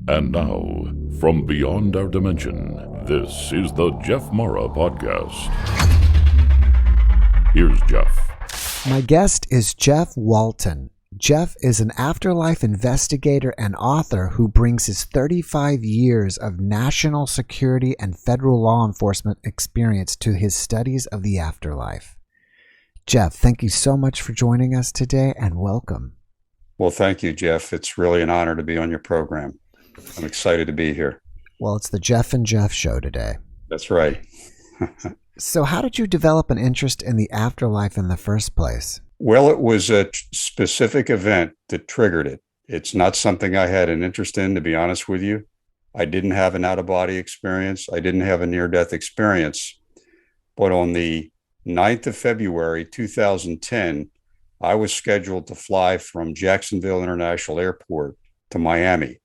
And now, from beyond our dimension, this is the Jeff Mara Podcast. Here's Jeff. My guest is Jeff Walton. Jeff is an afterlife investigator and author who brings his 35 years of national security and federal law enforcement experience to his studies of the afterlife. Jeff, thank you so much for joining us today, and welcome. Well, thank you, Jeff. It's really an honor to be on your program. I'm excited to be here. Well, it's the Jeff and Jeff show today. That's right. So how did you develop an interest in the afterlife in the first place? Well, it was a specific event that triggered it. It's not something I had an interest in, to be honest with you. I didn't have an out-of-body experience. I didn't have a near-death experience. But on the 9th of February, 2010, I was scheduled to fly from Jacksonville International Airport to Miami.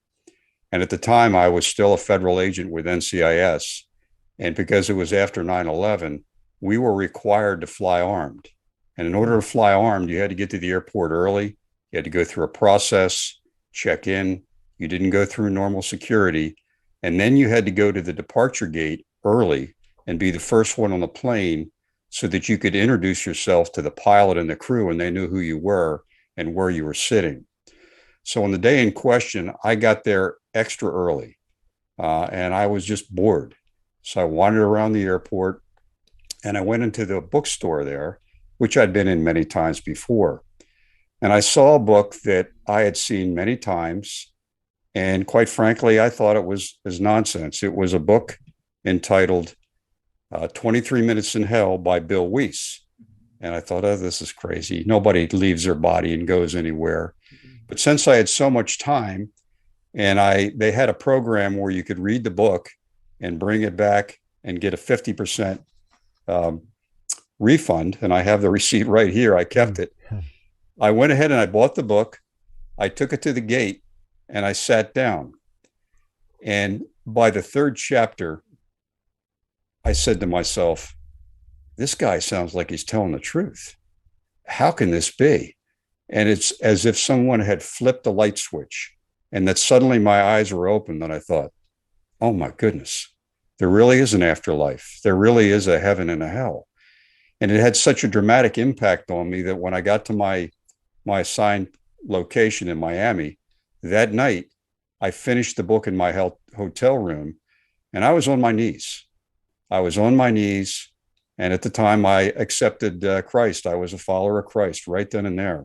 And at the time, I was still a federal agent with NCIS. And because it was after 9/11, we were required to fly armed. And in order to fly armed, you had to get to the airport early. You had to go through a process, check in. You didn't go through normal security. And then you had to go to the departure gate early and be the first one on the plane so that you could introduce yourself to the pilot and the crew, and they knew who you were and where you were sitting. So on the day in question, I got there extra early, and I was just bored. So I wandered around the airport, and I went into the bookstore there, which I'd been in many times before. And I saw a book that I had seen many times, and quite frankly, I thought it was nonsense. It was a book entitled 23 Minutes in Hell by Bill Weiss. And I thought, oh, this is crazy. Nobody leaves their body and goes anywhere. But since I had so much time, and they had a program where you could read the book and bring it back and get a 50% refund, and I have the receipt right here. I kept it. I went ahead and I bought the book. I took it to the gate and I sat down. And by the third chapter, I said to myself, this guy sounds like he's telling the truth. How can this be? And it's as if someone had flipped a light switch, and that suddenly my eyes were opened, and I thought, oh my goodness, there really is an afterlife. There really is a heaven and a hell. And it had such a dramatic impact on me that when I got to my assigned location in Miami, that night, I finished the book in my hotel room, and I was on my knees. I was on my knees, and at the time I accepted Christ. I was a follower of Christ right then and there.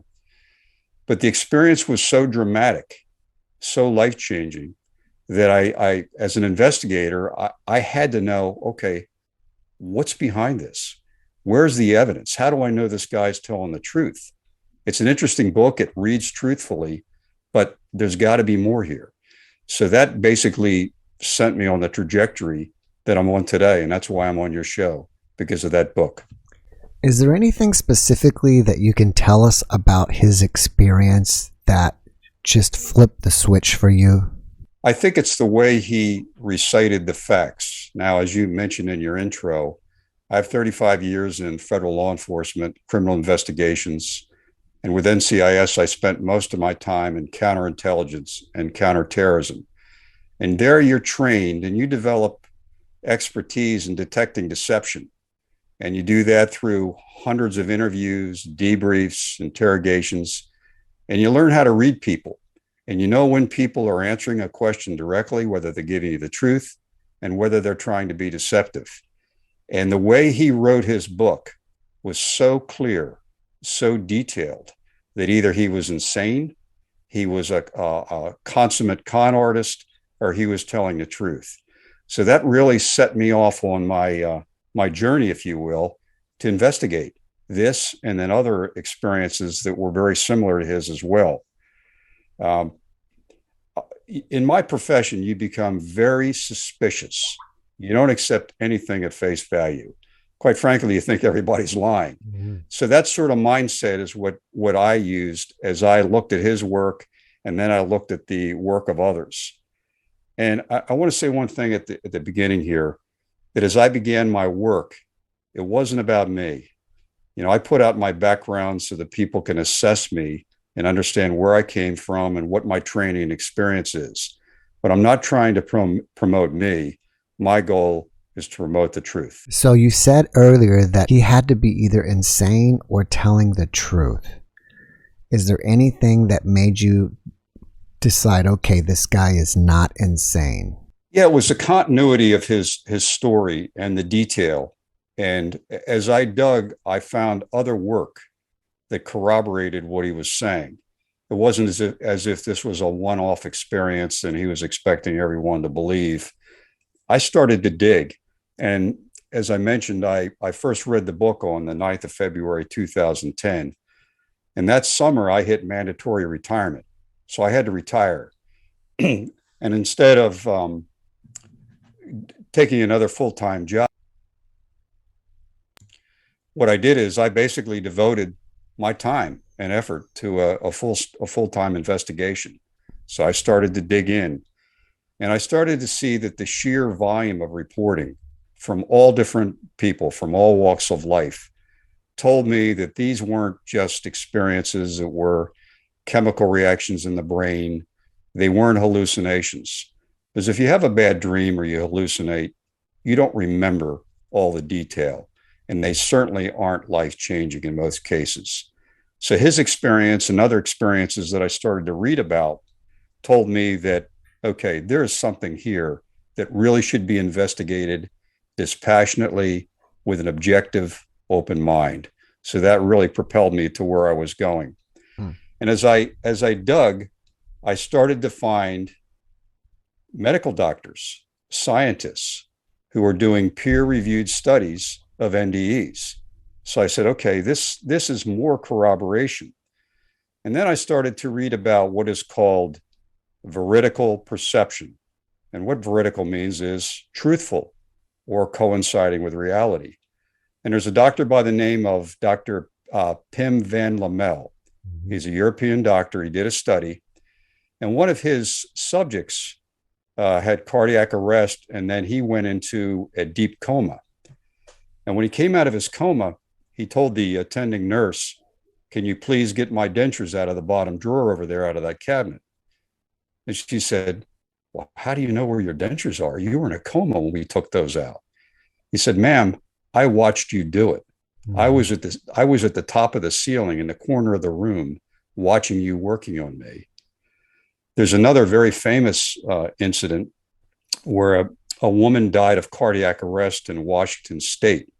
But the experience was so dramatic, so life-changing, that I as an investigator, I had to know, okay, what's behind this? Where's the evidence? How do I know this guy's telling the truth? It's an interesting book. It reads truthfully, but there's got to be more here. So that basically sent me on the trajectory that I'm on today. And that's why I'm on your show, because of that book. Is there anything specifically that you can tell us about his experience that just flipped the switch for you? I think it's the way he recited the facts. Now, as you mentioned in your intro, I have 35 years in federal law enforcement, criminal investigations. And with NCIS, I spent most of my time in counterintelligence and counterterrorism. And there you're trained and you develop expertise in detecting deception. And you do that through hundreds of interviews, debriefs, interrogations, and you learn how to read people. And you know when people are answering a question directly, whether they're giving you the truth and whether they're trying to be deceptive. And the way he wrote his book was so clear, so detailed, that either he was insane, he was a consummate con artist, or he was telling the truth. So that really set me off on my journey, if you will, to investigate this and then other experiences that were very similar to his as well. In my profession, you become very suspicious. You don't accept anything at face value. Quite frankly, you think everybody's lying. Mm-hmm. So that sort of mindset is what I used as I looked at his work, and then I looked at the work of others. And I want to say one thing at the beginning here, that as I began my work, it wasn't about me. You know, I put out my background so that people can assess me and understand where I came from and what my training and experience is. But I'm not trying to promote me. My goal is to promote the truth. So you said earlier that he had to be either insane or telling the truth. Is there anything that made you decide, okay, this guy is not insane? Yeah, it was the continuity of his story and the detail. And as I dug, I found other work that corroborated what he was saying. It wasn't as if this was a one-off experience and he was expecting everyone to believe. I started to dig. And as I mentioned, I first read the book on the 9th of February, 2010. And that summer, I hit mandatory retirement. So I had to retire. And instead of taking another full-time job, what I did is I basically devoted my time and effort to a full-time investigation. So I started to dig in, and I started to see that the sheer volume of reporting from all different people, from all walks of life, told me that these weren't just experiences that were chemical reactions in the brain. They weren't hallucinations. Because if you have a bad dream or you hallucinate, you don't remember all the detail. And they certainly aren't life-changing in most cases. So his experience and other experiences that I started to read about told me that, okay, there is something here that really should be investigated dispassionately with an objective, open mind. So that really propelled me to where I was going. And as I dug, I started to find medical doctors, scientists who were doing peer-reviewed studies of NDEs. So I said, okay, this is more corroboration. And then I started to read about what is called veridical perception. And what veridical means is truthful or coinciding with reality. And there's a doctor by the name of Dr. Pim van Lommel. He's a European doctor. He did a study. And one of his subjects had cardiac arrest, and then he went into a deep coma. And when he came out of his coma, he told the attending nurse, "Can you please get my dentures out of the bottom drawer over there, out of that cabinet?" And she said, "Well, how do you know where your dentures are? You were in a coma when we took those out." He said, "Ma'am, I watched you do it. I was at the top of the ceiling in the corner of the room watching you working on me." There's another very famous incident where a woman died of cardiac arrest in Washington State.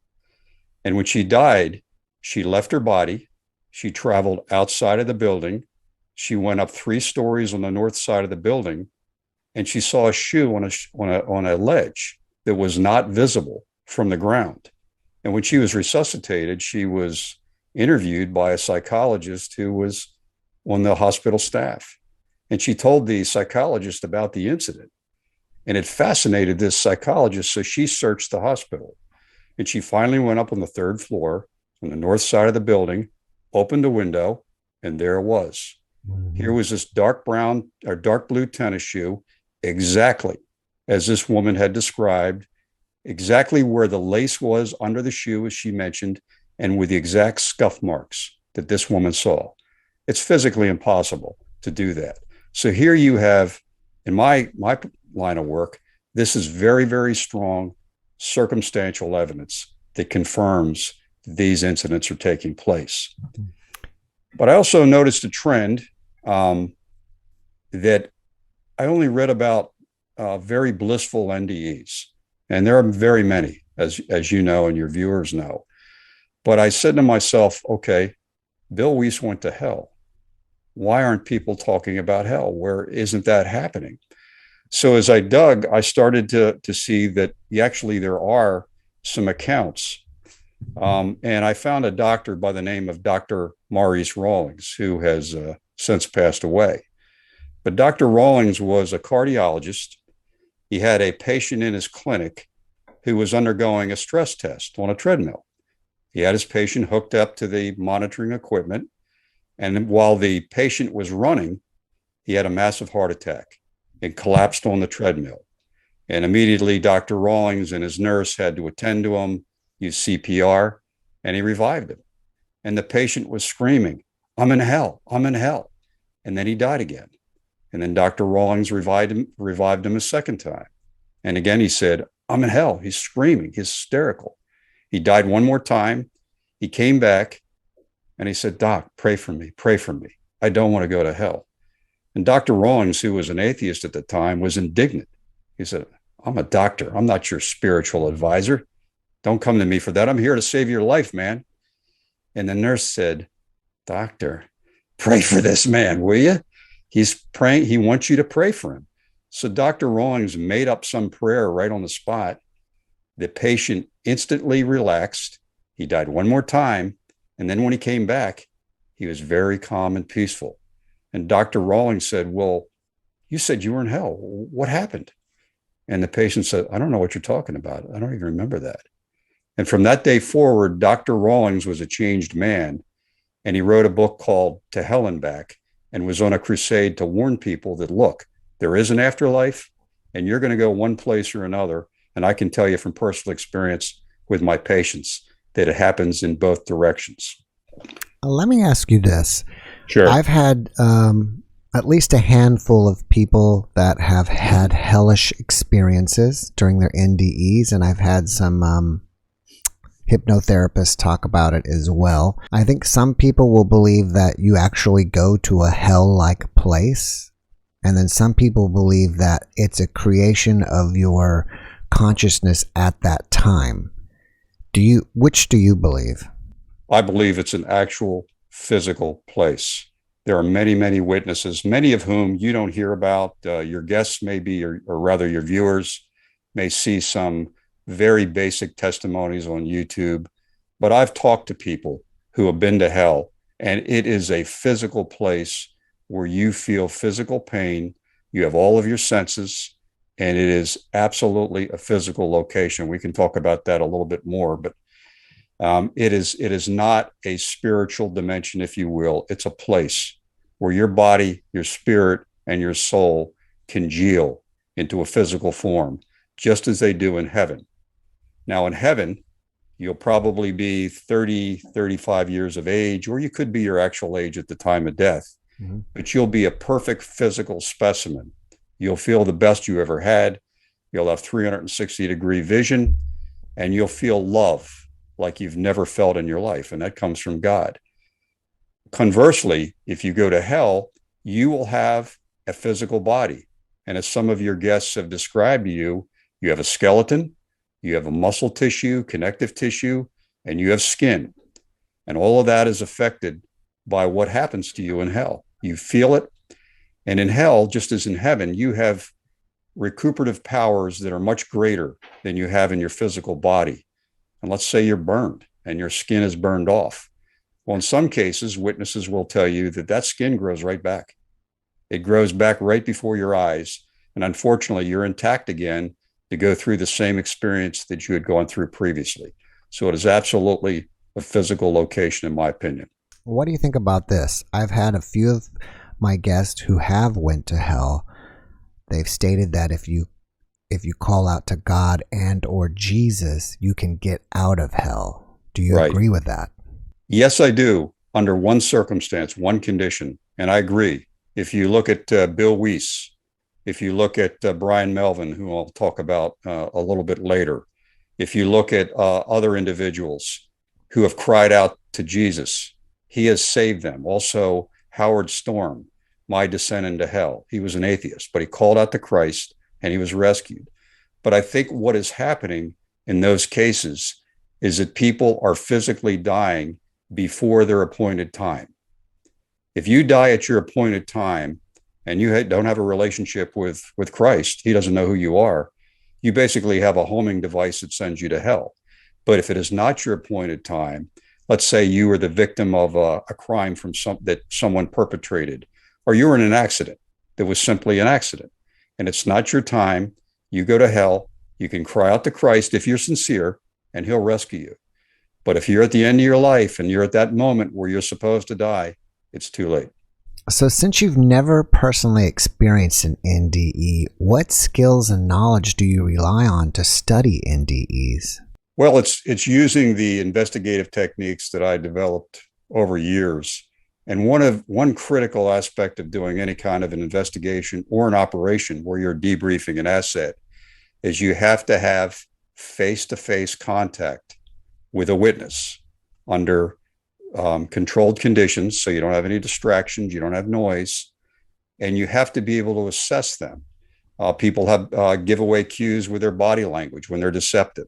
And when she died, she left her body. She traveled outside of the building. She went up 3 stories on the north side of the building, and she saw a shoe on a ledge that was not visible from the ground. And when she was resuscitated, she was interviewed by a psychologist who was on the hospital staff. And she told the psychologist about the incident. And it fascinated this psychologist, so she searched the hospital. And she finally went up on the 3rd floor on the north side of the building, opened a window, and there it was. Here was this dark brown or dark blue tennis shoe, exactly as this woman had described, exactly where the lace was under the shoe, as she mentioned, and with the exact scuff marks that this woman saw. It's physically impossible to do that. So here you have, in my line of work, this is very, very strong circumstantial evidence that confirms these incidents are taking place. But I also noticed a trend that I only read about very blissful NDEs. And there are very many, as you know, and your viewers know. But I said to myself, okay, Bill Weiss went to hell. Why aren't people talking about hell? Where isn't that happening? So as I dug, I started to see that actually there are some accounts. And I found a doctor by the name of Dr. Maurice Rawlings, who has since passed away. But Dr. Rawlings was a cardiologist. He had a patient in his clinic who was undergoing a stress test on a treadmill. He had his patient hooked up to the monitoring equipment. And while the patient was running, he had a massive heart attack and collapsed on the treadmill. And immediately, Dr. Rawlings and his nurse had to attend to him, use CPR, and he revived him. And the patient was screaming, "I'm in hell, I'm in hell." And then he died again. And then Dr. Rawlings revived him a second time. And again, he said, I'm in hell. He's screaming. He's hysterical. He died one more time. He came back and he said, Doc, pray for me. Pray for me. I don't want to go to hell. And Dr. Rawlings, who was an atheist at the time, was indignant. He said, I'm a doctor. I'm not your spiritual advisor. Don't come to me for that. I'm here to save your life, man. And the nurse said, Doctor, pray for this man, will you? He's praying. He wants you to pray for him. So Dr. Rawlings made up some prayer right on the spot. The patient instantly relaxed. He died one more time. And then when he came back, he was very calm and peaceful. And Dr. Rawlings said, well, you said you were in hell. What happened? And the patient said, I don't know what you're talking about. I don't even remember that. And from that day forward, Dr. Rawlings was a changed man. And he wrote a book called To Hell and Back and was on a crusade to warn people that, look, there is an afterlife and you're going to go one place or another. And I can tell you from personal experience with my patients that it happens in both directions. Let me ask you this. Sure. I've had at least a handful of people that have had hellish experiences during their NDEs, and I've had some hypnotherapists talk about it as well. I think some people will believe that you actually go to a hell-like place, and then some people believe that it's a creation of your consciousness at that time. Which do you believe? I believe it's an actual physical place. There are many, many witnesses, many of whom you don't hear about. Your guests may be, or rather your viewers may see some very basic testimonies on YouTube. But I've talked to people who have been to hell, and it is a physical place where you feel physical pain. You have all of your senses, and it is absolutely a physical location. We can talk about that a little bit more, but it is not a spiritual dimension, if you will. It's a place where your body, your spirit, and your soul congeal into a physical form, just as they do in heaven. Now, in heaven, you'll probably be 30, 35 years of age, or you could be your actual age at the time of death, but you'll be a perfect physical specimen. You'll feel the best you ever had. You'll have 360-degree vision, and you'll feel love like you've never felt in your life, and that comes from God. Conversely, if you go to hell, you will have a physical body. And as some of your guests have described to you, you have a skeleton, you have a muscle tissue, connective tissue, and you have skin. And all of that is affected by what happens to you in hell. You feel it. And in hell, just as in heaven, you have recuperative powers that are much greater than you have in your physical body. And let's say you're burned and your skin is burned off. Well, in some cases, witnesses will tell you that that skin grows right back. It grows back right before your eyes. And unfortunately, you're intact again to go through the same experience that you had gone through previously. So it is absolutely a physical location, in my opinion. What do you think about this? I've had a few of my guests who have went to hell. They've stated that if you call out to God and or Jesus, you can get out of hell. Do you agree with that? Yes, I do. Under one circumstance, one condition. And I agree. If you look at Bill Weiss, if you look at Brian Melvin, who I'll talk about a little bit later, if you look at other individuals who have cried out to Jesus, he has saved them. Also, Howard Storm, my descent into hell. He was an atheist, but he called out to Christ and he was rescued. But I think what is happening in those cases is that people are physically dying before their appointed time. If you die at your appointed time and you don't have a relationship with Christ, he doesn't know who you are, you basically have a homing device that sends you to hell. But if it is not your appointed time, let's say you were the victim of a crime that someone perpetrated, or you were in an accident that was simply an accident, and it's not your time, you go to hell. You can cry out to Christ if you're sincere, and he'll rescue you. But if you're at the end of your life and you're at that moment where you're supposed to die, it's too late. So since you've never personally experienced an NDE, what skills and knowledge do you rely on to study NDEs? Well, it's using the investigative techniques that I developed over years. And one critical aspect of doing any kind of an investigation or an operation where you're debriefing an asset is you have to have face-to-face contact with a witness under controlled conditions, so you don't have any distractions, you don't have noise, and you have to be able to assess them. People have giveaway cues with their body language when they're deceptive.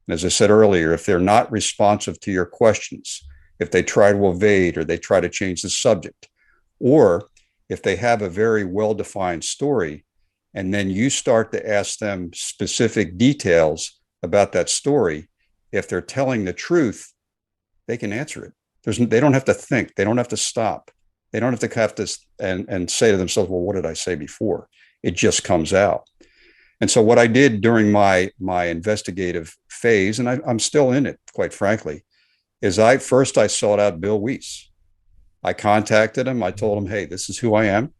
And as I said earlier, if they're not responsive to your questions, if they try to evade or they try to change the subject, or if they have a very well-defined story, and then you start to ask them specific details about that story, if they're telling the truth, they can answer it. They don't have to think. They don't have to stop. They don't have to and say to themselves, well, what did I say before? It just comes out. And so what I did during my investigative phase, and I'm still in it, quite frankly, is I sought out Bill Weiss. I contacted him. I told him, hey, this is who I am.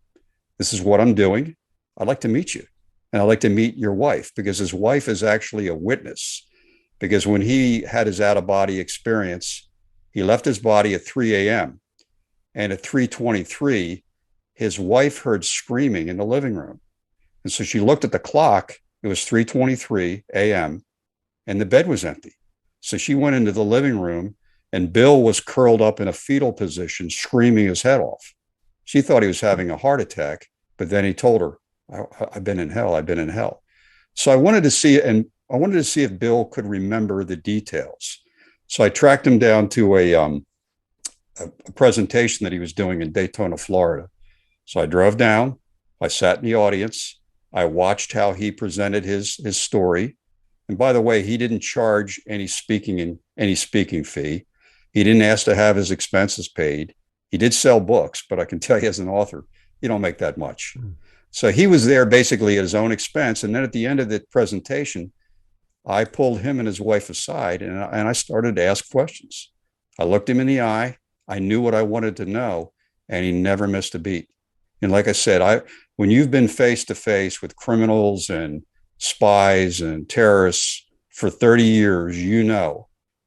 This is what I'm doing. I'd like to meet you. And I'd like to meet your wife, because his wife is actually a witness. Because when he had his out-of-body experience, he left his body at 3 a.m. And at 3:23, his wife heard screaming in the living room. And so she looked at the clock. It was 3:23 a.m. and the bed was empty. So she went into the living room and Bill was curled up in a fetal position, screaming his head off. She thought he was having a heart attack, but then he told her, I've been in hell. I've been in hell. So I wanted to see if Bill could remember the details. So I tracked him down to a presentation that he was doing in Daytona, Florida. So I drove down, I sat in the audience, I watched how he presented his story. And by the way, he didn't charge any speaking fee. He didn't ask to have his expenses paid. He did sell books, but I can tell you as an author, you don't make that much. So he was there basically at his own expense. And then at the end of the presentation, I pulled him and his wife aside and I started to ask questions. I looked him in the eye. I knew what I wanted to know, and he never missed a beat. And like I said, when you've been face to face with criminals and spies and terrorists for 30 years,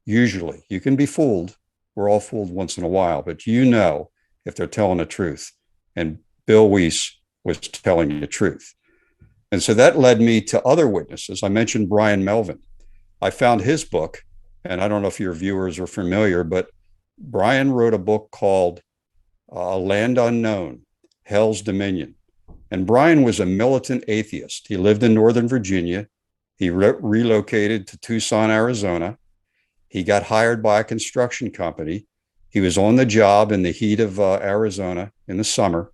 usually you can be fooled. We're all fooled once in a while, but if they're telling the truth. And Bill Weiss was telling the truth. And so that led me to other witnesses. I mentioned Brian Melvin. I found his book, and I don't know if your viewers are familiar, but Brian wrote a book called A Land Unknown, Hell's Dominion. And Brian was a militant atheist. He lived in Northern Virginia. He relocated to Tucson, Arizona. He got hired by a construction company. He was on the job in the heat of Arizona in the summer,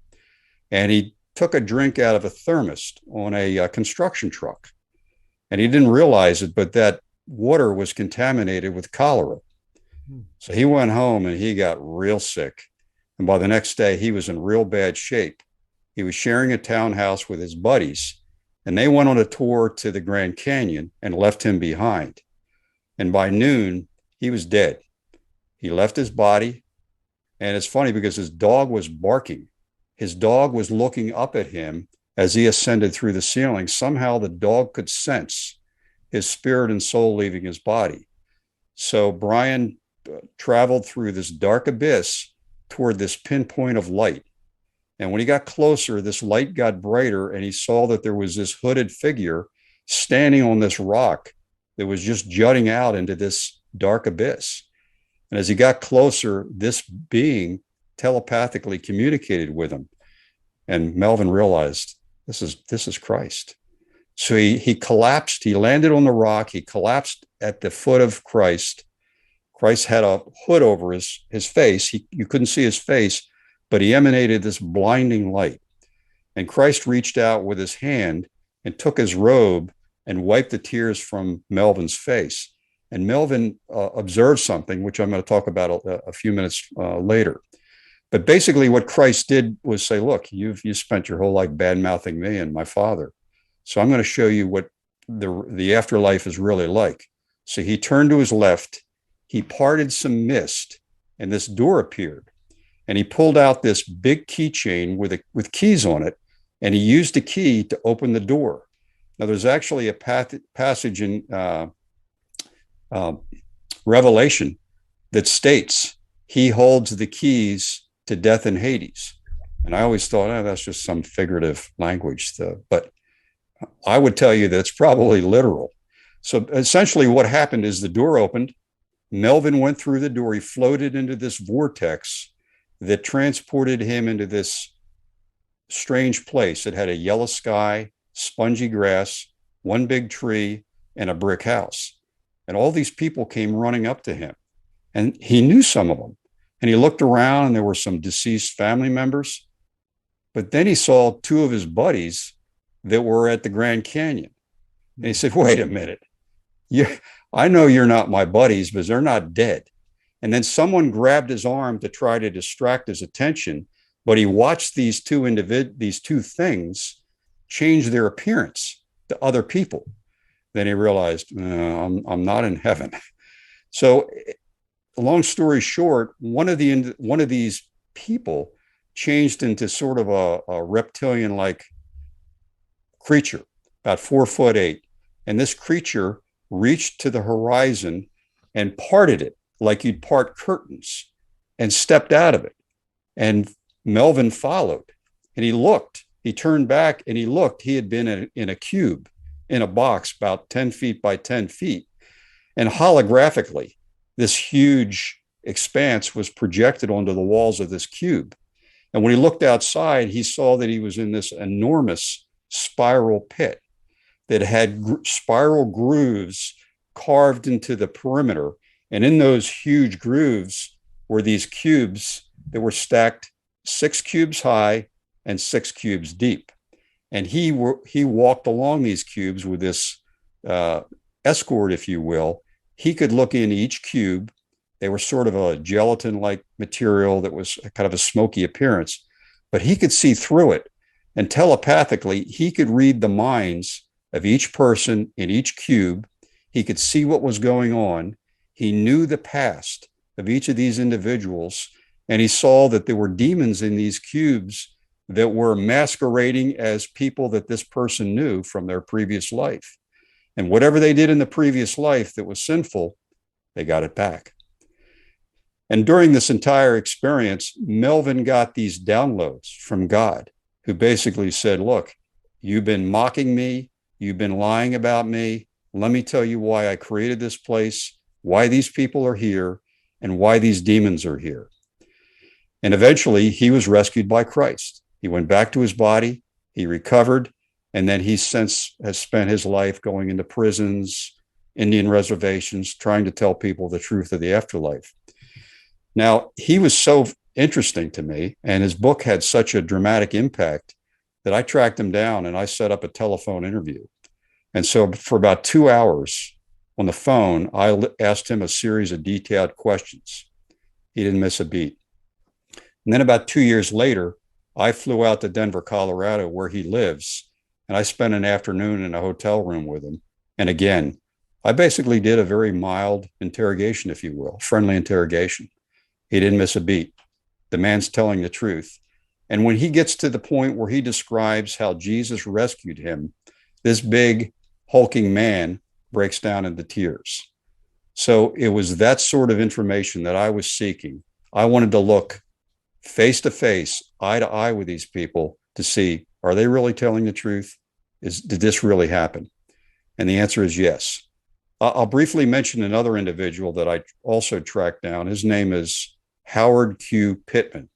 and he took a drink out of a thermos on a construction truck. And he didn't realize it, but that water was contaminated with cholera. So he went home and he got real sick. And by the next day, he was in real bad shape. He was sharing a townhouse with his buddies, and they went on a tour to the Grand Canyon and left him behind. And by noon, he was dead. He left his body. And it's funny because his dog was barking. His dog was looking up at him as he ascended through the ceiling. Somehow the dog could sense his spirit and soul leaving his body. So Brian traveled through this dark abyss toward this pinpoint of light. And when he got closer, this light got brighter, and he saw that there was this hooded figure standing on this rock that was just jutting out into this dark abyss. And as he got closer, this being telepathically communicated with him. And Melvin realized this is Christ. So he collapsed. He landed on the rock. He collapsed at the foot of Christ. Christ had a hood over his face. You couldn't see his face, but he emanated this blinding light. And Christ reached out with his hand and took his robe and wiped the tears from Melvin's face. And Melvin observed something, which I'm going to talk about a few minutes later. But basically what Christ did was say, look, you spent your whole life bad-mouthing me and my Father. So I'm going to show you what the afterlife is really like. So he turned to his left, he parted some mist, and this door appeared. And he pulled out this big keychain with keys on it, and he used the key to open the door. Now, there's actually a passage in Revelation that states he holds the keys to death in Hades. And I always thought, oh, that's just some figurative language. But I would tell you that it's probably literal. So essentially what happened is the door opened. Melvin went through the door. He floated into this vortex that transported him into this strange place. It had a yellow sky, spongy grass, one big tree, and a brick house. And all these people came running up to him. And he knew some of them. And he looked around and there were some deceased family members. But then he saw two of his buddies that were at the Grand Canyon. And he said, wait a minute. I know you're not my buddies, but they're not dead. And then someone grabbed his arm to try to distract his attention. But he watched these two things change their appearance to other people. Then he realized, I'm not in heaven. So long story short, one of these people changed into sort of a reptilian-like creature, about 4'8". And this creature reached to the horizon and parted it like you'd part curtains and stepped out of it. And Melvin followed and he turned back and he looked. He had been in a cube, in a box about 10 feet by 10 feet. And holographically, this huge expanse was projected onto the walls of this cube. And when he looked outside, he saw that he was in this enormous spiral pit that had spiral grooves carved into the perimeter. And in those huge grooves were these cubes that were stacked 6 cubes high and 6 cubes deep. And he walked along these cubes with this escort, if you will. He could look into each cube. They were sort of a gelatin-like material that was kind of a smoky appearance, but he could see through it. And telepathically, he could read the minds of each person in each cube. He could see what was going on. He knew the past of each of these individuals, and he saw that there were demons in these cubes that were masquerading as people that this person knew from their previous life. And whatever they did in the previous life that was sinful, they got it back. And during this entire experience, Melvin got these downloads from God, who basically said, look, you've been mocking me. You've been lying about me. Let me tell you why I created this place, why these people are here, and why these demons are here. And eventually he was rescued by Christ. He went back to his body, he recovered, and then he since has spent his life going into prisons, Indian reservations, trying to tell people the truth of the afterlife. Now, he was so interesting to me, and his book had such a dramatic impact that I tracked him down and I set up a telephone interview. And so for about 2 hours on the phone, I asked him a series of detailed questions. He didn't miss a beat. And then about 2 years later, I flew out to Denver, Colorado, where he lives, and I spent an afternoon in a hotel room with him. And again, I basically did a very mild interrogation, if you will, friendly interrogation. He didn't miss a beat. The man's telling the truth. And when he gets to the point where he describes how Jesus rescued him, this big, hulking man breaks down into tears. So it was that sort of information that I was seeking. I wanted to look face to face, eye to eye with these people to see, are they really telling the truth? Did this really happen? And the answer is yes. I'll briefly mention another individual that I also tracked down. His name is Howard Q. Pittman.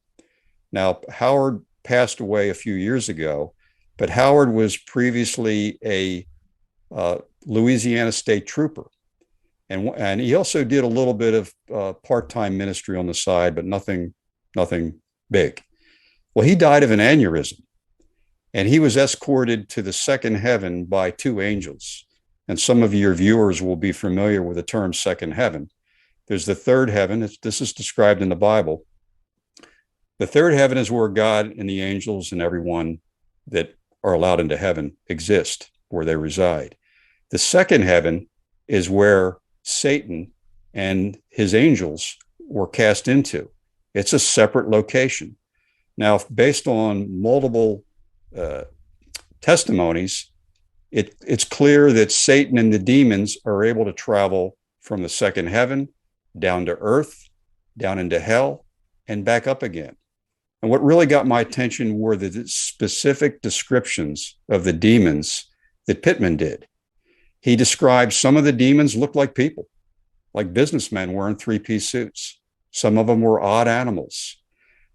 Now, Howard passed away a few years ago, but Howard was previously a Louisiana state trooper. And he also did a little bit of part-time ministry on the side, but nothing big. Well, he died of an aneurysm, and he was escorted to the second heaven by 2 angels. And some of your viewers will be familiar with the term second heaven. There's the third heaven. This is described in the Bible. The third heaven is where God and the angels and everyone that are allowed into heaven exist, where they reside. The second heaven is where Satan and his angels were cast into. It's a separate location. Now, based on multiple testimonies, it's clear that Satan and the demons are able to travel from the second heaven down to earth, down into hell, and back up again. And what really got my attention were the specific descriptions of the demons that Pittman did. He described some of the demons looked like people, like businessmen wearing three-piece suits. Some of them were odd animals.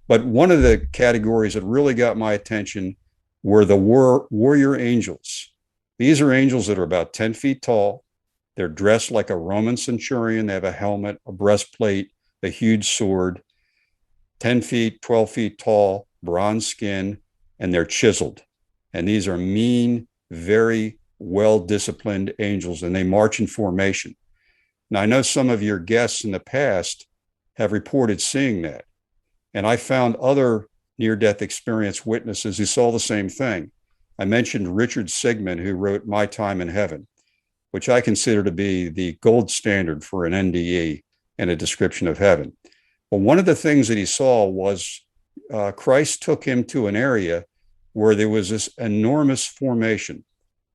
But one of the categories that really got my attention were the warrior angels. These are angels that are about 10 feet tall. They're dressed like a Roman centurion. They have a helmet, a breastplate, a huge sword, 10 feet, 12 feet tall, bronze skin, and they're chiseled. And these are mean, very well-disciplined angels, and they march in formation. Now, I know some of your guests in the past have reported seeing that. And I found other near-death experience witnesses who saw the same thing. I mentioned Richard Sigmund, who wrote My Time in Heaven, which I consider to be the gold standard for an NDE and a description of heaven. Well, one of the things that he saw was Christ took him to an area where there was this enormous formation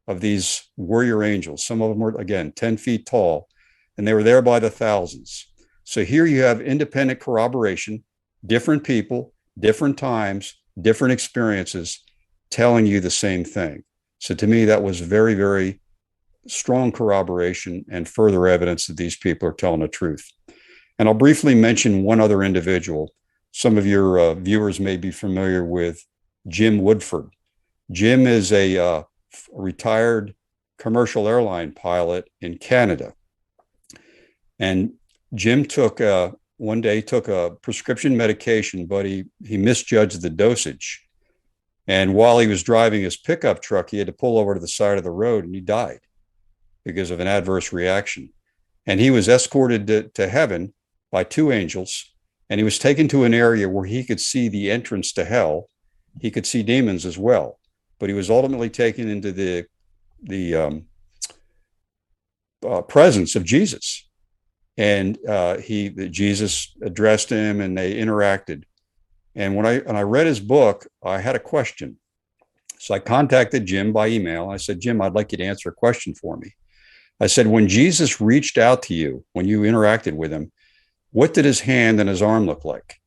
of these warrior angels. Some of them were, again, 10 feet tall, and they were there by the thousands. So here you have independent corroboration, different people, different times, different experiences telling you the same thing. So to me, that was very, very strong corroboration and further evidence that these people are telling the truth. And I'll briefly mention one other individual. Some of your viewers may be familiar with Jim Woodford. Jim is a retired commercial airline pilot in Canada. And Jim one day took a prescription medication, but he misjudged the dosage. And while he was driving his pickup truck, he had to pull over to the side of the road, and he died because of an adverse reaction. And he was escorted to heaven by two angels, and he was taken to an area where he could see the entrance to hell. He could see demons as well, but he was ultimately taken into the presence of Jesus. And Jesus addressed him, and they interacted. And when I read his book, I had a question. So I contacted Jim by email. I said, Jim, I'd like you to answer a question for me. I said, when Jesus reached out to you, when you interacted with him, what did his hand and his arm look like?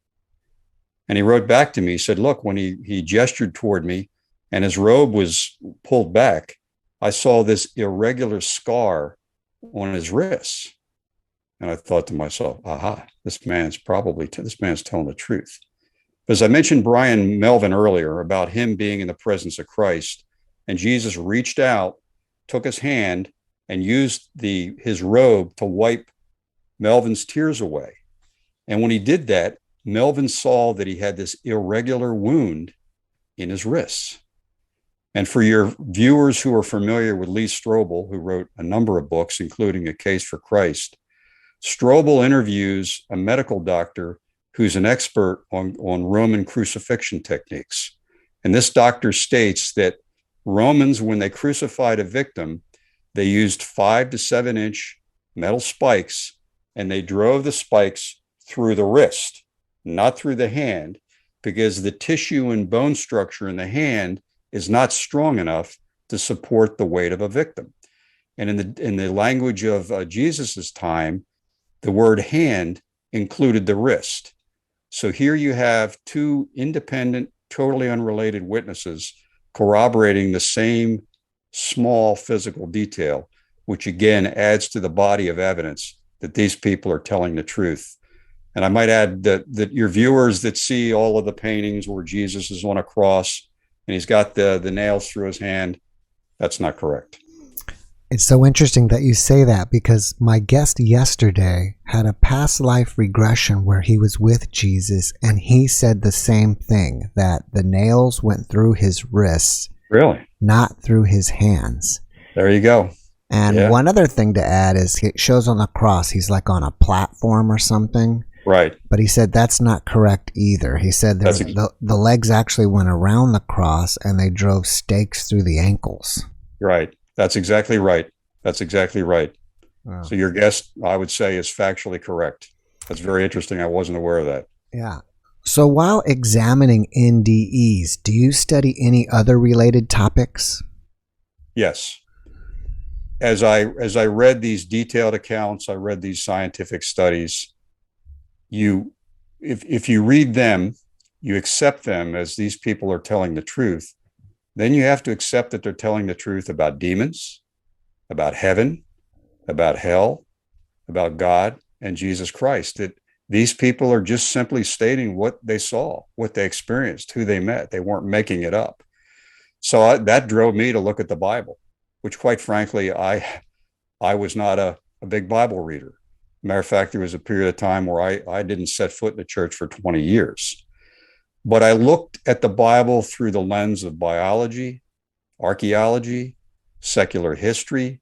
And he wrote back to me, he said, look, when he gestured toward me and his robe was pulled back, I saw this irregular scar on his wrists. And I thought to myself, aha, this man's telling the truth. As I mentioned Brian Melvin earlier about him being in the presence of Christ, and Jesus reached out, took his hand, and used his robe to wipe Melvin's tears away. And when he did that, Melvin saw that he had this irregular wound in his wrists. And for your viewers who are familiar with Lee Strobel, who wrote a number of books, including A Case for Christ, Strobel interviews a medical doctor who's an expert on Roman crucifixion techniques. And this doctor states that Romans, when they crucified a victim, they used 5 to 7 inch metal spikes, and they drove the spikes through the wrist, not through the hand, because the tissue and bone structure in the hand is not strong enough to support the weight of a victim. And in the language of Jesus's time, the word hand included the wrist. So here you have two independent, totally unrelated witnesses corroborating the same small physical detail, which again adds to the body of evidence that these people are telling the truth. And I might add that your viewers that see all of the paintings where Jesus is on a cross and he's got the nails through his hand, that's not correct. It's so interesting that you say that, because my guest yesterday had a past life regression where he was with Jesus, and he said the same thing, that the nails went through his wrists. Really? Not through his hands. There you go. And one other thing to add is it shows on the cross, he's like on a platform or something. Right. But he said that's not correct either. He said the legs actually went around the cross and they drove stakes through the ankles. Right. That's exactly right. That's exactly right. Wow. So your guess, I would say, is factually correct. That's very interesting. I wasn't aware of that. Yeah. So while examining NDEs, do you study any other related topics? Yes. As I read these detailed accounts, I read these scientific studies, if you read them you accept them as these people are telling the truth, then you have to accept that they're telling the truth about demons, about heaven, about hell, about God and Jesus Christ. That these people are just simply stating what they saw, what they experienced, who they met. They weren't making it up. So that drove me to look at the Bible, which quite frankly, I was not a big Bible reader. Matter of fact, there was a period of time where I didn't set foot in the church for 20 years. But I looked at the Bible through the lens of biology, archaeology, secular history,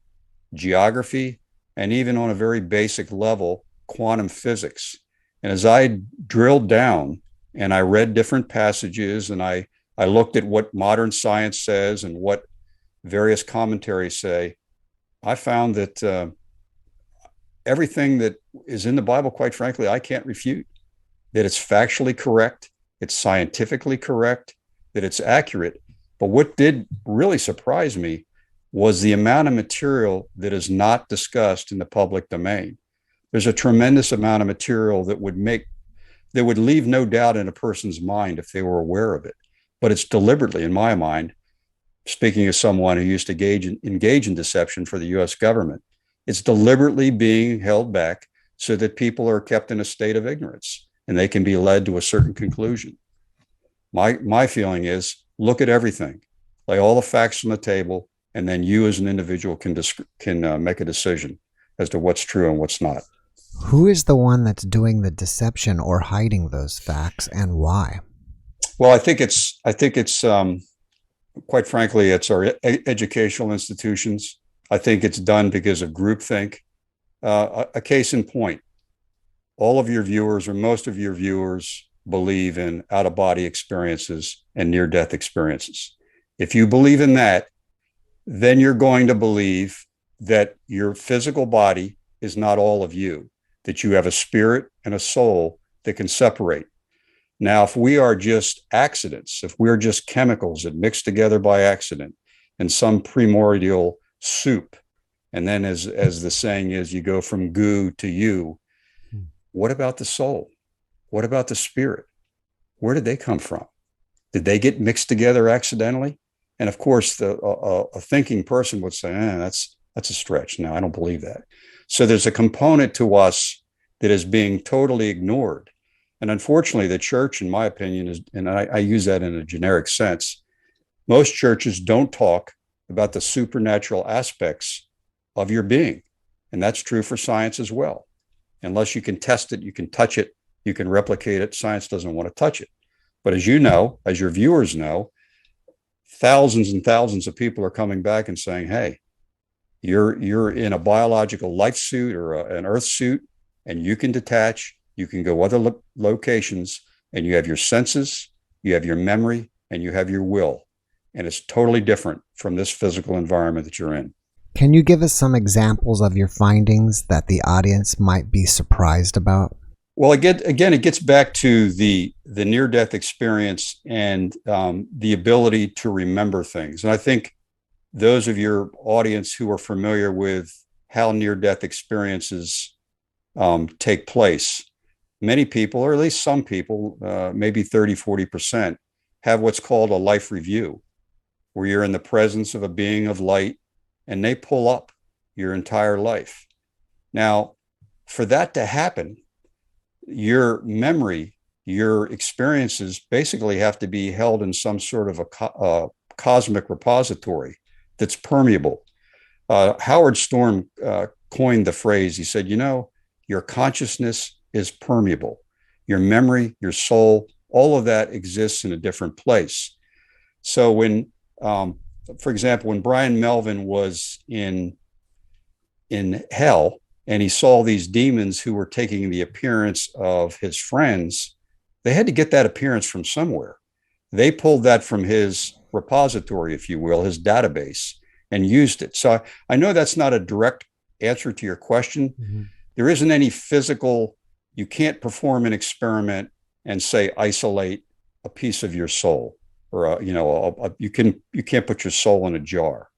geography, and even on a very basic level, quantum physics. And as I drilled down and I read different passages and I looked at what modern science says and what various commentaries say, I found that everything that is in the Bible, quite frankly, I can't refute. That it's factually correct, it's scientifically correct, that it's accurate. But what did really surprise me was the amount of material that is not discussed in the public domain. There's a tremendous amount of material that would leave no doubt in a person's mind if they were aware of it. But it's deliberately, in my mind, speaking as someone who used to engage in deception for the US government, it's deliberately being held back so that people are kept in a state of ignorance and they can be led to a certain conclusion. My feeling is, look at everything, lay all the facts on the table, and then you as an individual can make a decision as to what's true and what's not. Who is the one that's doing the deception or hiding those facts, and why? Well, I think it's quite frankly, it's our educational institutions. I think it's done because of groupthink. A case in point, all of your viewers or most of your viewers believe in out-of-body experiences and near-death experiences. If you believe in that, then you're going to believe that your physical body is not all of you, that you have a spirit and a soul that can separate. Now, if we are just accidents, if we're just chemicals that mix together by accident in some primordial soup, and then as the saying is, you go from goo to you, what about the soul? What about the spirit? Where did they come from? Did they get mixed together accidentally? And of course, a thinking person would say, that's a stretch. No, I don't believe that. So there's a component to us that is being totally ignored. And unfortunately, the church, in my opinion, is, and I use that in a generic sense, most churches don't talk about the supernatural aspects of your being. And that's true for science as well. Unless you can test it, you can touch it, you can replicate it. Science doesn't want to touch it. But as you know, as your viewers know, thousands and thousands of people are coming back and saying, hey, you're in a biological life suit or an earth suit, and you can detach, you can go other locations, and you have your senses, you have your memory, and you have your will. And it's totally different from this physical environment that you're in. Can you give us some examples of your findings that the audience might be surprised about? Well, again, it gets back to the near-death experience and the ability to remember things. And I think those of your audience who are familiar with how near-death experiences take place, many people, or at least some people, maybe 30, 40%, have what's called a life review, where you're in the presence of a being of light and they pull up your entire life. Now, for that to happen, your memory, your experiences basically have to be held in some sort of a cosmic repository that's permeable. Howard Storm coined the phrase. He said, your consciousness is permeable. Your memory, your soul, all of that exists in a different place. So when, for example, when Brian Melvin was in hell, and he saw these demons who were taking the appearance of his friends, they had to get that appearance from somewhere. They pulled that from his repository, if you will, his database, and used it. So I know that's not a direct answer to your question. Mm-hmm. There isn't any physical, you can't perform an experiment and say, isolate a piece of your soul, or you can't put your soul in a jar,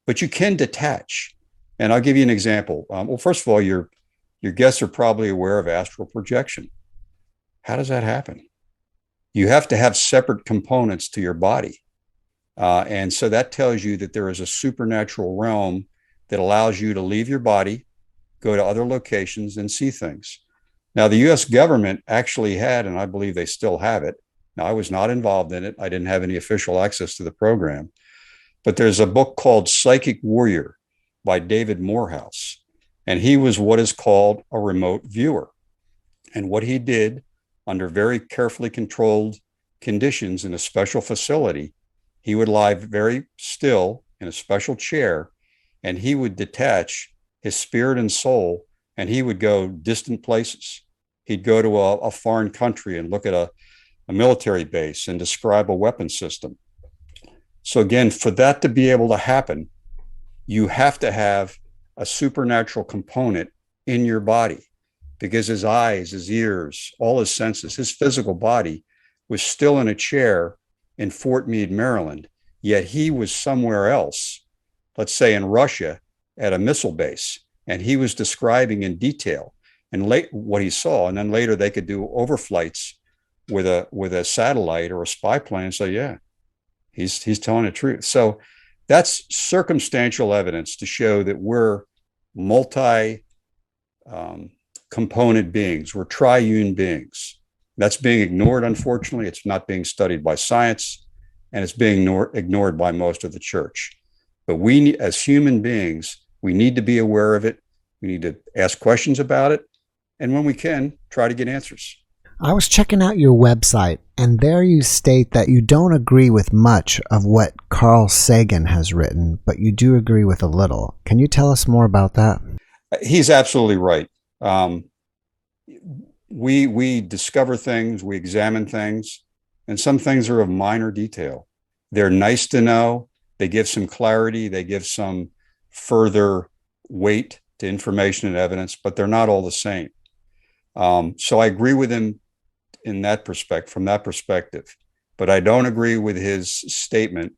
but you can detach. And I'll give you an example. Well, first of all, your guests are probably aware of astral projection. How does that happen? You have to have separate components to your body. And so that tells you that there is a supernatural realm that allows you to leave your body, go to other locations, and see things. Now, the US government actually had, and I believe they still have it. Now, I was not involved in it. I didn't have any official access to the program. But there's a book called Psychic Warrior by David Morehouse. And he was what is called a remote viewer. And what he did under very carefully controlled conditions in a special facility, he would lie very still in a special chair, and he would detach his spirit and soul, and he would go distant places. He'd go to a foreign country and look at a military base and describe a weapon system. So again, for that to be able to happen, you have to have a supernatural component in your body, because his eyes, his ears, all his senses, his physical body was still in a chair in Fort Meade, Maryland, yet he was somewhere else, let's say in Russia, at a missile base, and he was describing in detail and what he saw. And then later they could do overflights with a satellite or a spy plane and say, yeah, he's telling the truth. So that's circumstantial evidence to show that we're multi component beings. We're triune beings. That's being ignored, unfortunately. It's not being studied by science, and it's being ignored by most of the church. But we, as human beings, we need to be aware of it. We need to ask questions about it. And when we can, try to get answers. I was checking out your website, and there you state that you don't agree with much of what Carl Sagan has written, but you do agree with a little. Can you tell us more about that? He's absolutely right. We discover things, we examine things, and some things are of minor detail. They're nice to know. They give some clarity. They give some further weight to information and evidence, but they're not all the same. So I agree with him in that perspective, from that perspective, but I don't agree with his statement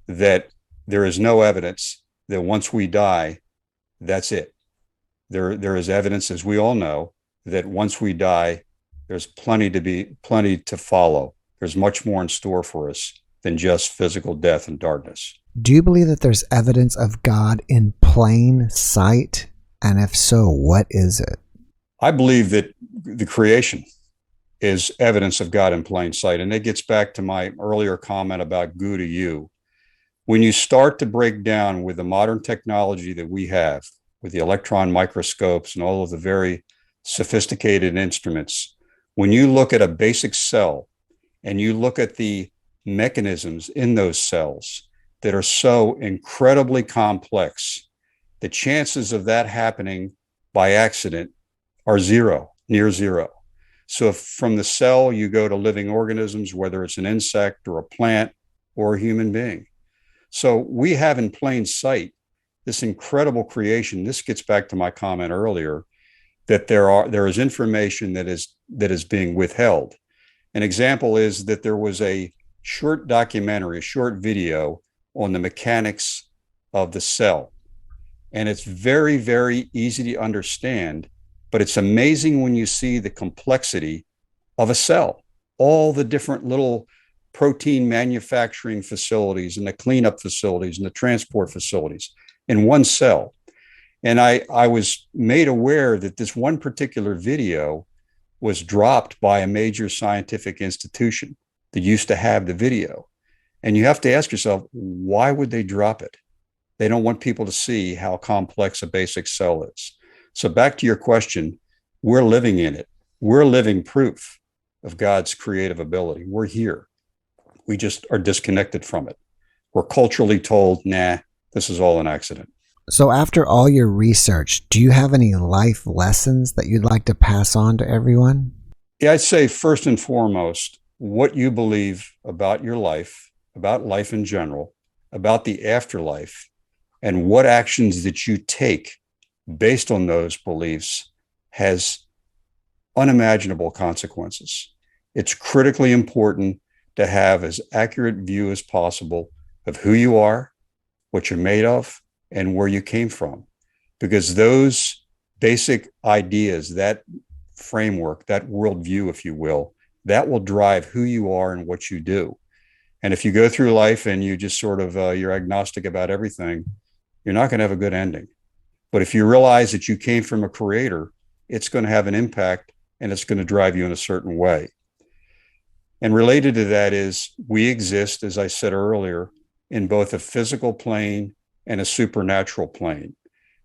that there is no evidence that once we die, that's it. There is evidence, as we all know, that once we die, there's plenty to follow. There's much more in store for us than just physical death and darkness. Do you believe that there's evidence of God in plain sight? And if so, what is it? I believe that the creation is evidence of God in plain sight. And it gets back to my earlier comment about goo to you. When you start to break down with the modern technology that we have, with the electron microscopes and all of the very sophisticated instruments, when you look at a basic cell and you look at the mechanisms in those cells that are so incredibly complex, the chances of that happening by accident are zero, near zero. So if from the cell you go to living organisms, whether it's an insect or a plant or a human being. So we have in plain sight this incredible creation. This gets back to my comment earlier that there is information that is being withheld. An example is that there was a short documentary, a short video on the mechanics of the cell. And it's very, very easy to understand, but it's amazing when you see the complexity of a cell, all the different little protein manufacturing facilities and the cleanup facilities and the transport facilities in one cell. And I was made aware that this one particular video was dropped by a major scientific institution that used to have the video. And you have to ask yourself, why would they drop it? They don't want people to see how complex a basic cell is. So back to your question, we're living in it. We're living proof of God's creative ability. We're here. We just are disconnected from it. We're culturally told, nah, this is all an accident. So after all your research, do you have any life lessons that you'd like to pass on to everyone? Yeah, I'd say first and foremost, what you believe about your life, about life in general, about the afterlife, and what actions that you take based on those beliefs has unimaginable consequences. It's critically important to have as accurate view as possible of who you are, what you're made of, and where you came from. Because those basic ideas, that framework, that worldview, if you will, that will drive who you are and what you do. And if you go through life and you just sort of, you're agnostic about everything, you're not going to have a good ending. But if you realize that you came from a creator, it's going to have an impact and it's going to drive you in a certain way. And related to that is we exist, as I said earlier, in both a physical plane and a supernatural plane.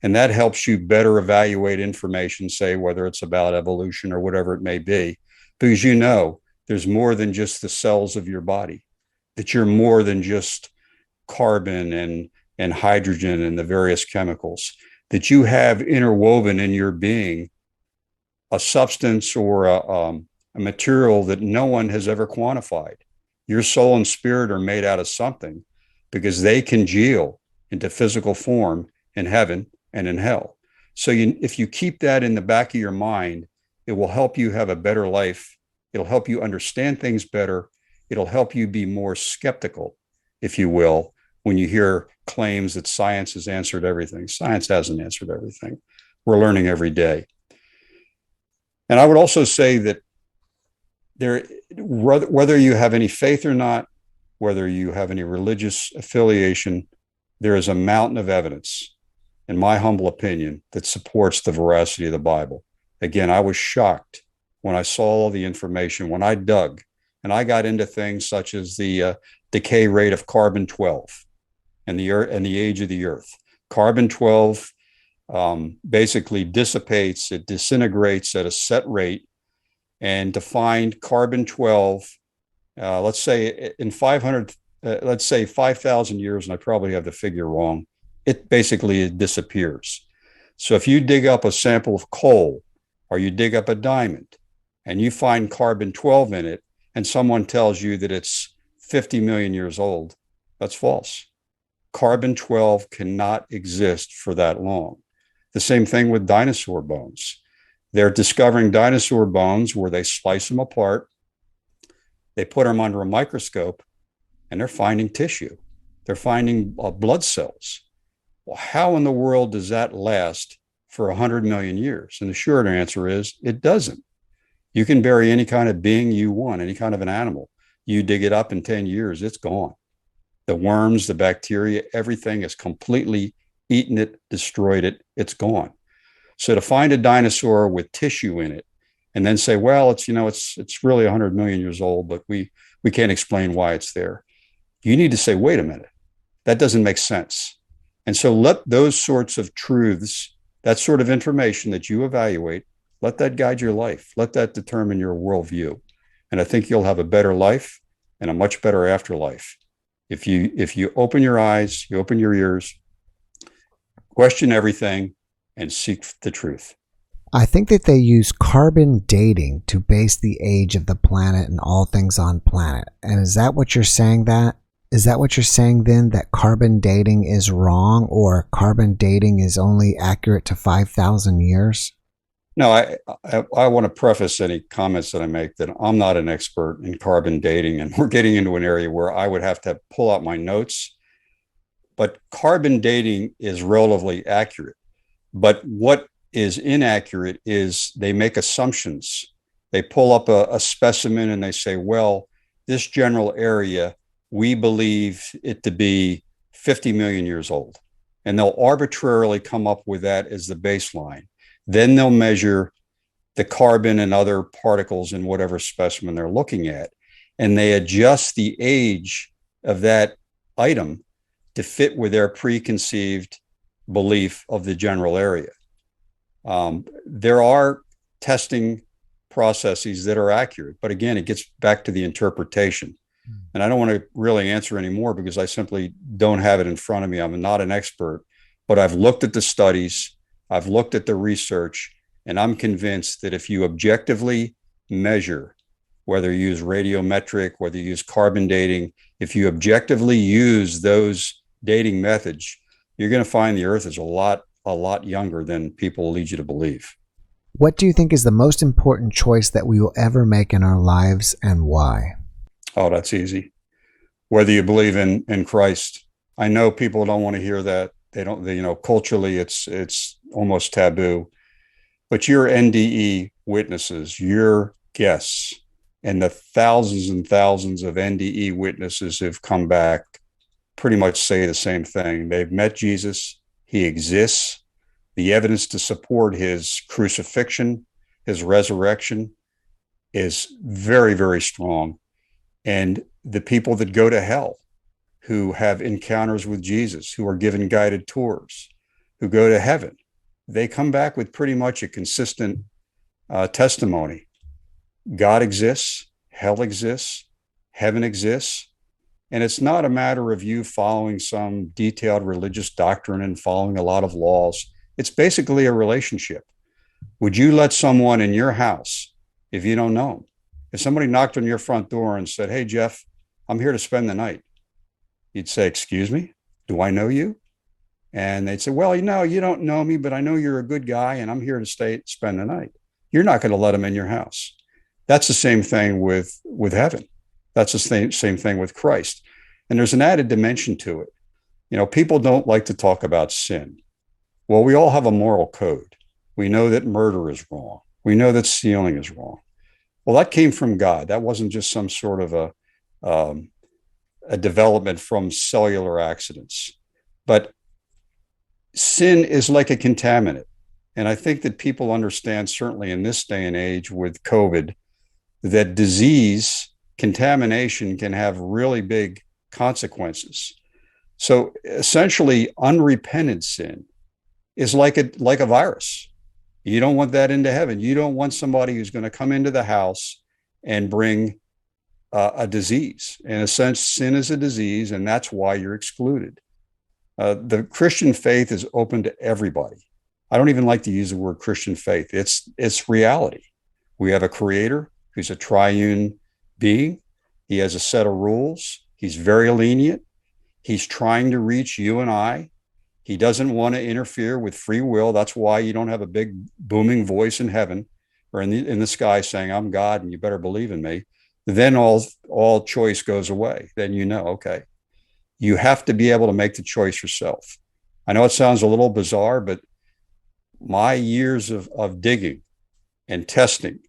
And that helps you better evaluate information, say, whether it's about evolution or whatever it may be, because you know there's more than just the cells of your body, that you're more than just carbon and hydrogen and the various chemicals, that you have interwoven in your being a substance or a material that no one has ever quantified. Your soul and spirit are made out of something because they congeal into physical form in heaven and in hell. So if you keep that in the back of your mind, it will help you have a better life. It'll help you understand things better. It'll help you be more skeptical, if you will, when you hear claims that science has answered everything. Science hasn't answered everything. We're learning every day. And I would also say that whether you have any faith or not, whether you have any religious affiliation, there is a mountain of evidence, in my humble opinion, that supports the veracity of the Bible. Again, I was shocked when I saw all the information, when I dug, and I got into things such as the decay rate of carbon-12 and the age of the Earth. Carbon-12 basically dissipates, it disintegrates at a set rate, and to find carbon-12, let's say in 5,000 years, and I probably have the figure wrong, it disappears. So if you dig up a sample of coal or you dig up a diamond and you find carbon-12 in it, and someone tells you that it's 50 million years old, that's false. Carbon-12 cannot exist for that long. The same thing with dinosaur bones. They're discovering dinosaur bones where they slice them apart, they put them under a microscope, and they're finding tissue. They're finding blood cells. Well, how in the world does that last for 100 million years? And the short answer is it doesn't. You can bury any kind of being you want, any kind of an animal. You dig it up in 10 years, it's gone. The worms, the bacteria, everything has completely eaten it, destroyed it, it's gone. So to find a dinosaur with tissue in it and then say, well, it's really 100 million years old, but we can't explain why it's there. You need to say, wait a minute, that doesn't make sense. And so let those sorts of truths, that sort of information that you evaluate, let that guide your life. Let that determine your worldview. And I think you'll have a better life and a much better afterlife. If you open your eyes, you open your ears, question everything, and seek the truth. I think that they use carbon dating to base the age of the planet and all things on planet. And is that what you're saying then, that carbon dating is wrong, or carbon dating is only accurate to 5,000 years? No, I want to preface any comments that I make that I'm not an expert in carbon dating, and we're getting into an area where I would have to pull out my notes. But carbon dating is relatively accurate. But what is inaccurate is they make assumptions. They pull up a specimen and they say, well, this general area, we believe it to be 50 million years old. And they'll arbitrarily come up with that as the baseline. Then they'll measure the carbon and other particles in whatever specimen they're looking at. And they adjust the age of that item to fit with their preconceived belief of the general area. There are testing processes that are accurate, but again, it gets back to the interpretation. And I don't want to really answer anymore because I simply don't have it in front of me. I'm not an expert, but I've looked at the studies, I've looked at the research, and I'm convinced that if you objectively measure, whether you use radiometric, whether you use carbon dating, if you objectively use those dating methods, you're going to find the Earth is a lot younger than people lead you to believe. What do you think is the most important choice that we will ever make in our lives, and why? Oh, that's easy. Whether you believe in Christ. I know people don't want to hear that. Culturally, it's almost taboo. But your NDE witnesses, your guests, And the thousands and thousands of NDE witnesses who've come back pretty much say the same thing. They've met Jesus. He exists. The evidence to support his crucifixion, his resurrection is very, very strong. And the people that go to hell, who have encounters with Jesus, who are given guided tours, who go to heaven, they come back with pretty much a consistent testimony. God exists, hell exists, heaven exists. And it's not a matter of you following some detailed religious doctrine and following a lot of laws. It's basically a relationship. Would you let someone in your house, if you don't know them, if somebody knocked on your front door and said, "Hey, Jeff, I'm here to spend the night," you'd say, "Excuse me, do I know you?" And they'd say, "Well, you don't know me, but I know you're a good guy and I'm here to spend the night." You're not going to let them in your house. That's the same thing with heaven. That's the same thing with Christ. And there's an added dimension to it. People don't like to talk about sin. Well, we all have a moral code. We know that murder is wrong. We know that stealing is wrong. Well, that came from God. That wasn't just some sort of a development from cellular accidents. But sin is like a contaminant. And I think that people understand, certainly in this day and age with COVID, that disease, contamination can have really big consequences. So essentially, unrepented sin is like a virus. You don't want that into heaven. You don't want somebody who's going to come into the house and bring a disease. In a sense, sin is a disease, and that's why you're excluded. The Christian faith is open to everybody. I don't even like to use the word Christian faith. It's reality. We have a creator who's a triune being. He has a set of rules. He's very lenient. He's trying to reach you and I. He doesn't want to interfere with free will. That's why you don't have a big booming voice in heaven or in the sky saying, "I'm God and you better believe in me." Then all choice goes away. Then okay. You have to be able to make the choice yourself. I know it sounds a little bizarre, but my years of digging and testing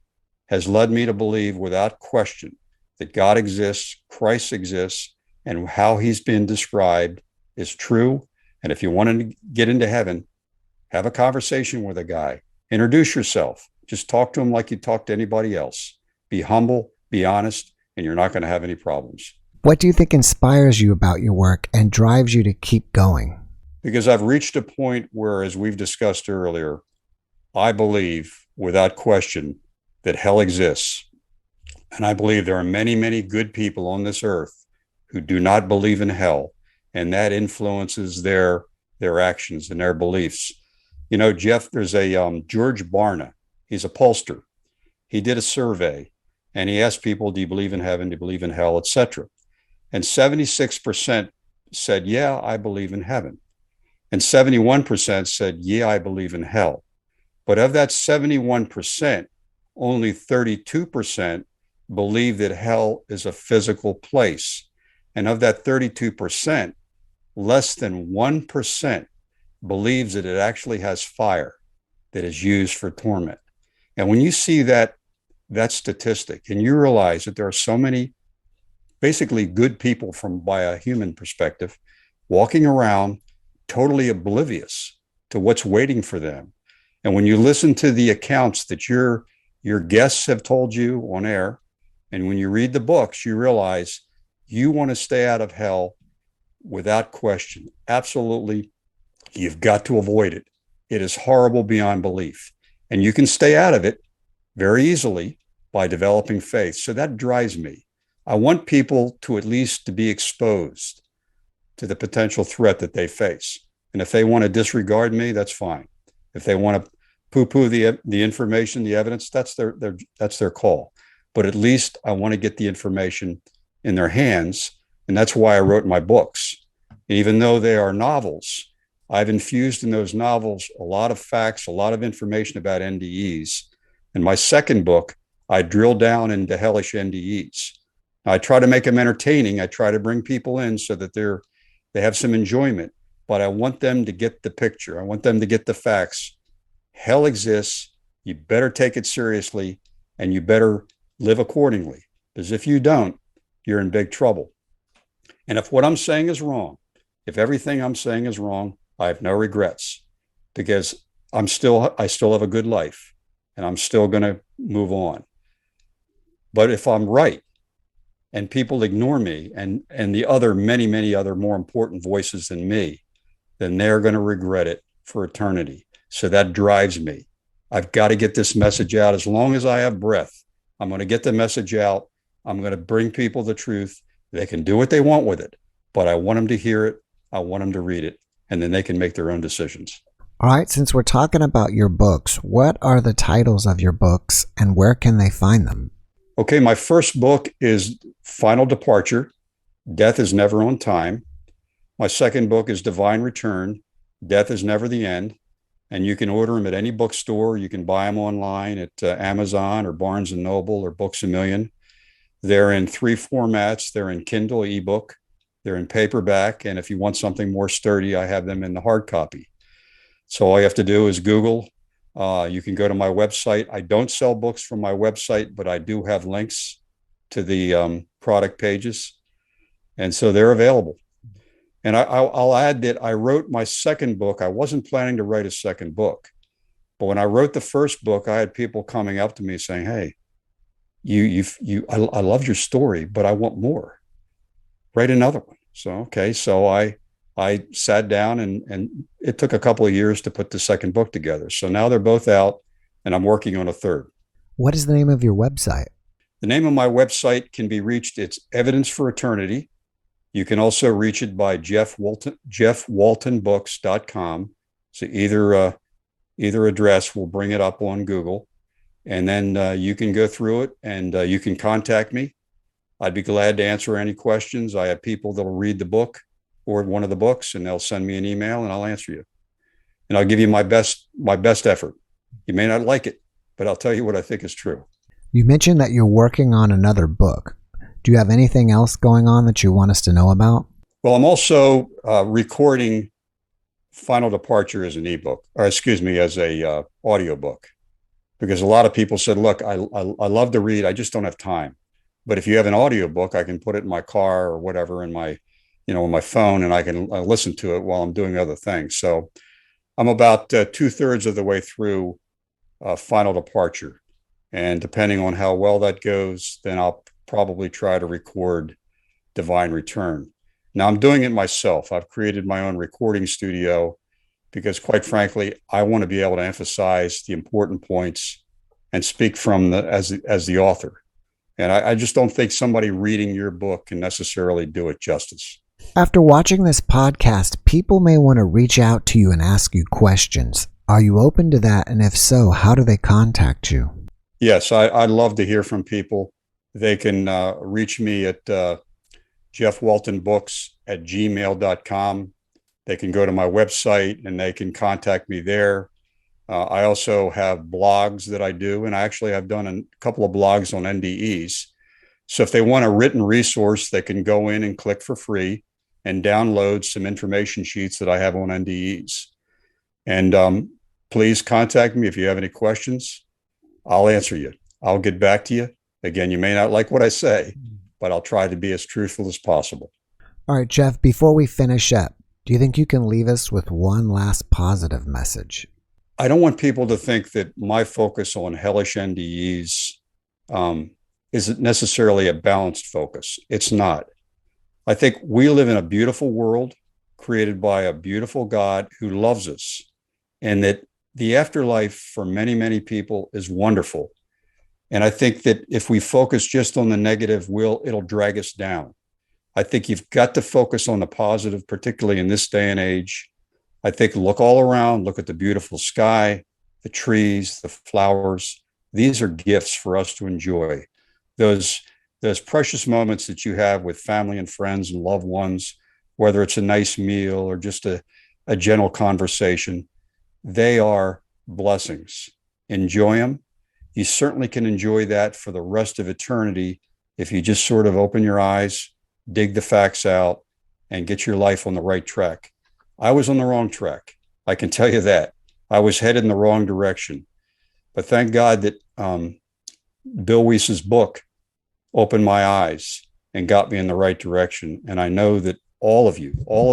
has led me to believe without question that God exists, Christ exists, and how he's been described is true. And if you want to get into heaven, have a conversation with a guy. Introduce yourself. Just talk to him like you talk to anybody else. Be humble, be honest, and you're not going to have any problems. What do you think inspires you about your work and drives you to keep going? Because I've reached a point where, as we've discussed earlier, I believe without question that hell exists. And I believe there are many, many good people on this earth who do not believe in hell. And that influences their actions and their beliefs. Jeff, there's a George Barna. He's a pollster. He did a survey and he asked people, "Do you believe in heaven? Do you believe in hell, etc.?" And 76% said, "Yeah, I believe in heaven." And 71% said, "Yeah, I believe in hell." But of that 71%, only 32% believe that hell is a physical place. And of that 32%, less than 1% believes that it actually has fire that is used for torment. And when you see that statistic and you realize that there are so many basically good people by a human perspective walking around totally oblivious to what's waiting for them. And when you listen to the accounts that your guests have told you on air, and when you read the books, you realize you want to stay out of hell without question. Absolutely. You've got to avoid it. It is horrible beyond belief. And you can stay out of it very easily by developing faith. So that drives me. I want people to at least to be exposed to the potential threat that they face. And if they want to disregard me, that's fine. If they want to poo-poo the information, the evidence, that's their call. But at least I want to get the information in their hands. And that's why I wrote my books. Even though they are novels, I've infused in those novels a lot of facts, a lot of information about NDEs. In my second book, I drill down into hellish NDEs. I try to make them entertaining. I try to bring people in so that they have some enjoyment, but I want them to get the picture. I want them to get the facts. Hell exists. You better take it seriously and you better live accordingly. Because if you don't, you're in big trouble. And if what I'm saying is wrong, if everything I'm saying is wrong, I have no regrets, because I still have a good life, and I'm still going to move on. But if I'm right and people ignore me and the other many other more important voices than me, then they're going to regret it for eternity. So that drives me. I've got to get this message out. As long as I have breath, I'm going to get the message out. I'm going to bring people the truth. They can do what they want with it, but I want them to hear it. I want them to read it, and then they can make their own decisions. All right, since we're talking about your books, what are the titles of your books and where can they find them? Okay, my first book is Final Departure, Death is Never on Time. My second book is Divine Return, Death is Never the End. And you can order them at any bookstore. You can buy them online at Amazon or Barnes & Noble or Books A Million. They're in 3 formats. They're in Kindle ebook. They're in paperback. And if you want something more sturdy, I have them in the hard copy. So all you have to do is Google. You can go to my website. I don't sell books from my website, but I do have links to the product pages. And so they're available. And I'll add that I wrote my second book. I wasn't planning to write a second book. But when I wrote the first book, I had people coming up to me saying, hey, I love your story, but I want more. Write another one. So, okay. So I sat down and it took a couple of years to put the second book together. So now they're both out and I'm working on a third. What is the name of your website? The name of my website can be reached. It's Evidence for Eternity. You can also reach it by jeffwaltonbooks.com. So either address will bring it up on Google. And then you can go through it and you can contact me. I'd be glad to answer any questions. I have people that will read the book or one of the books, and they'll send me an email and I'll answer you. And I'll give you my best effort. You may not like it, but I'll tell you what I think is true. You mentioned that you're working on another book. Do you have anything else going on that you want us to know about? Well, I'm also recording Final Departure as an ebook, as a audiobook, because a lot of people said, look, I love to read. I just don't have time. But if you have an audiobook, I can put it in my car or whatever in my phone, and I can listen to it while I'm doing other things. So I'm about 2/3 of the way through Final Departure. And depending on how well that goes, then I'll probably try to record Divine Return. Now I'm doing it myself. I've created my own recording studio because, quite frankly, I want to be able to emphasize the important points and speak from as the author. And I just don't think somebody reading your book can necessarily do it justice. After watching this podcast, people may want to reach out to you and ask you questions. Are you open to that? And if so, how do they contact you? Yes, I'd love to hear from people. They can reach me at jeffwaltonbooks@gmail.com. They can go to my website and they can contact me there. I also have blogs that I do, and I actually have done a couple of blogs on NDEs. So if they want a written resource, they can go in and click for free and download some information sheets that I have on NDEs. And please contact me if you have any questions. I'll answer you. I'll get back to you. Again, you may not like what I say, but I'll try to be as truthful as possible. All right, Jeff, before we finish up, do you think you can leave us with one last positive message? I don't want people to think that my focus on hellish NDEs isn't necessarily a balanced focus. It's not. I think we live in a beautiful world created by a beautiful God who loves us, and that the afterlife for many people is wonderful. And I think that if we focus just on the negative, it'll drag us down. I think you've got to focus on the positive, particularly in this day and age. I think look all around, look at the beautiful sky, the trees, the flowers. These are gifts for us to enjoy. Those precious moments that you have with family and friends and loved ones, whether it's a nice meal or just a gentle conversation, they are blessings. Enjoy them. You certainly can enjoy that for the rest of eternity if you just sort of open your eyes, dig the facts out, and get your life on the right track. I was on the wrong track. I can tell you that. I was headed in the wrong direction. But thank God that Bill Wies's book opened my eyes and got me in the right direction. And I know that all of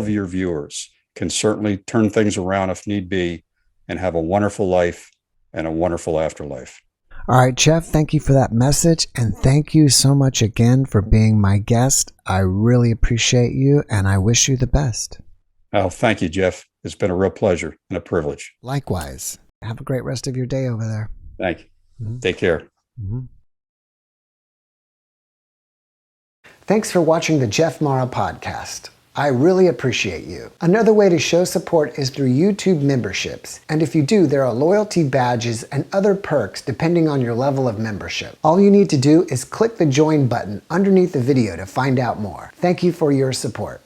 your viewers can certainly turn things around if need be and have a wonderful life and a wonderful afterlife. All right, Jeff, thank you for that message. And thank you so much again for being my guest. I really appreciate you and I wish you the best. Oh, thank you, Jeff. It's been a real pleasure and a privilege. Likewise. Have a great rest of your day over there. Thank you. Take care. Thanks for watching the Jeff Mara podcast. I really appreciate you. Another way to show support is through YouTube memberships. And if you do, there are loyalty badges and other perks depending on your level of membership. All you need to do is click the join button underneath the video to find out more. Thank you for your support.